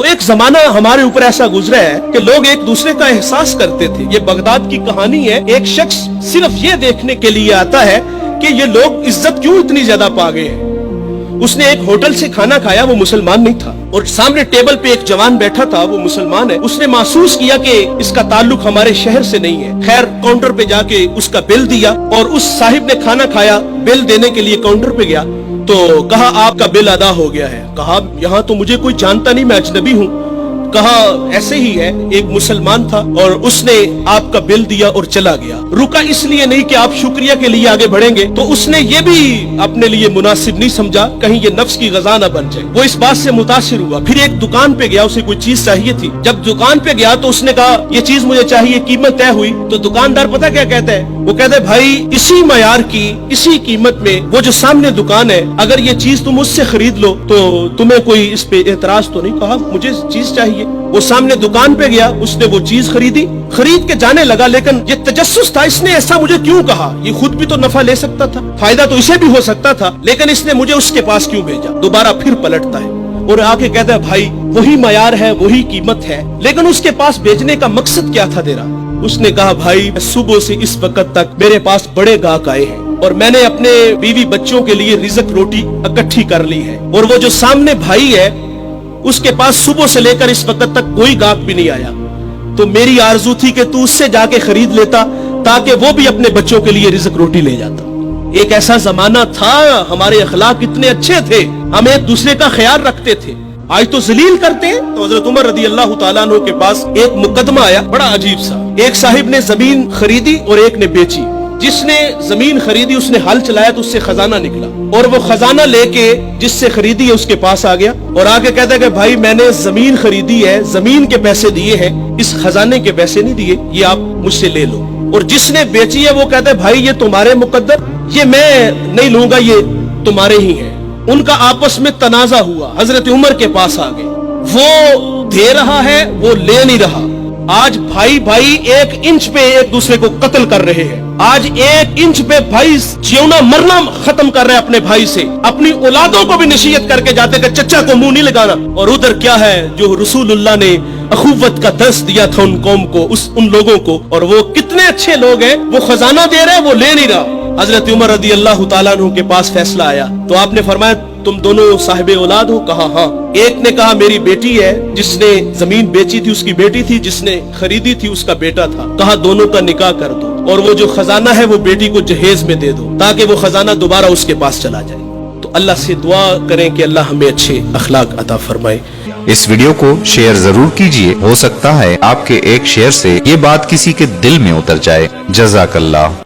تو ایک जमाना हमारे ऊपर ऐसा गुजरा है कि लोग एक दूसरे का एहसास करते थे। ये बगदाद की कहानी है। एक शख्स सिर्फ ये देखने के लिए आता है कि ये लोग इज्जत क्यों इतनी ज्यादा पा गए हैं। उसने एक होटल से खाना खाया, वो मुसलमान नहीं था, और सामने टेबल पे एक जवान बैठा था, वो मुसलमान है। उसने महसूस किया कि इसका ताल्लुक हमारे शहर से नहीं है। खैर काउंटर पे जाके उसका बिल दिया, और उस साहिब ने खाना खाया, बिल देने के लिए काउंटर पे गया तो कहा आपका बिल अदा हो गया है। कहा यहाँ तो मुझे कोई जानता नहीं, मैं अजनबी हूँ। कहा ऐसे ही है, एक मुसलमान था और उसने आपका बिल दिया और चला गया। रुका इसलिए नहीं कि आप शुक्रिया के लिए आगे बढ़ेंगे, तो उसने ये भी अपने लिए मुनासिब नहीं समझा कहीं ये नफ्स की गजा न बन जाए। वो इस बात से मुतासिर हुआ। फिर एक दुकान पे गया, उसे कोई चीज चाहिए थी। जब दुकान पे गया तो उसने कहा ये चीज मुझे चाहिए, कीमत तय हुई। तो दुकानदार पता क्या कहता है, वो कहता है भाई इसी मयार की इसी कीमत में वो जो सामने दुकान है, अगर ये चीज तुम उससे खरीद लो तो तुम्हें कोई इस पे एतराज तो नहीं। कहा मुझे चीज चाहिए। वो सामने दुकान पे गया, उसने वो चीज खरीदी, खरीद के जाने लगा। लेकिन ये तजस्सुस था, इसने ऐसा मुझे क्यों कहा, ये खुद भी तो नफा ले सकता था, फायदा तो इसे भी हो सकता था, लेकिन इसने मुझे उसके पास क्यों भेजा। दोबारा फिर पलटता है और आके कहता है भाई वही मयार है, वही कीमत है, लेकिन उसके पास भेजने का मकसद क्या था तेरा। उसने कहा भाई सुबह से इस वक्त तक मेरे पास बड़े गाहक आए हैं और मैंने अपने बीवी बच्चों के लिए रिज़्क रोटी इकट्ठी कर ली है, और वो जो सामने भाई है उसके पास सुबह से लेकर इस वक्त तक कोई गाहक भी नहीं आया। तो मेरी आरजू थी कि तू उससे जाके खरीद लेता ताकि वो भी अपने बच्चों के लिए रिज़्क रोटी ले जाता। एक ऐसा जमाना था, हमारे अखलाक इतने अच्छे थे, हम एक दूसरे का ख्याल रखते थे। आज तो जलील करते हैं। तो हजरत उमर रदी अल्लाह तआला अन्हु के पास एक मुकदमा आया, बड़ा अजीब सा। एक साहिब ने जमीन खरीदी और एक ने बेची। जिसने जमीन खरीदी उसने हल चलाया तो उससे खजाना निकला, और वो खजाना लेके जिससे खरीदी है उसके पास आ गया और आके कहता है कि भाई मैंने जमीन खरीदी है, जमीन के पैसे दिए हैं, इस खजाने के पैसे नहीं दिए, ये आप मुझसे ले लो। और जिसने बेची है वो कहता है भाई ये तुम्हारे मुकद्दर, ये मैं नहीं लूंगा, ये तुम्हारे ही है। उनका आपस में तनाजा हुआ, हजरत उमर के पास आ गए। वो दे रहा है, वो ले नहीं रहा। आज भाई भाई 1 इंच पे एक दूसरे को कत्ल कर रहे हैं। आज 1 इंच पे भाई जीना मरना खत्म कर रहे हैं अपने भाई से। अपनी औलादों को भी नसीहत करके जाते कि चचा को मुंह नहीं लगाना। और उधर क्या है जो रसूलुल्लाह ने अखुवत का दर्स दिया था उन कौम को, उन लोगों को, और वो कितने अच्छे लोग हैं। वो खजाना दे रहे, वो ले नहीं रहा। हजरत उमर रदी अल्लाह तआला अन्हु के पास फैसला आया तो आपने फरमाया तुम दोनों साहिबे औलाद हो। कहा हाँ। एक ने कहा मेरी बेटी है, जिसने जमीन बेची थी उसकी बेटी थी, जिसने खरीदी थी उसका बेटा था। कहा दोनों का निकाह कर दो, और वो जो खजाना है वो बेटी को जहेज में दे दो ताकि वो खजाना दोबारा उसके पास चला जाए। तो अल्लाह से दुआ करें कि अल्लाह हमें अच्छे अखलाक अता फरमाए। इस वीडियो को शेयर जरूर कीजिए, हो सकता है आपके एक शेयर से ये बात किसी के दिल में उतर जाए। जज़ाकल्लाह।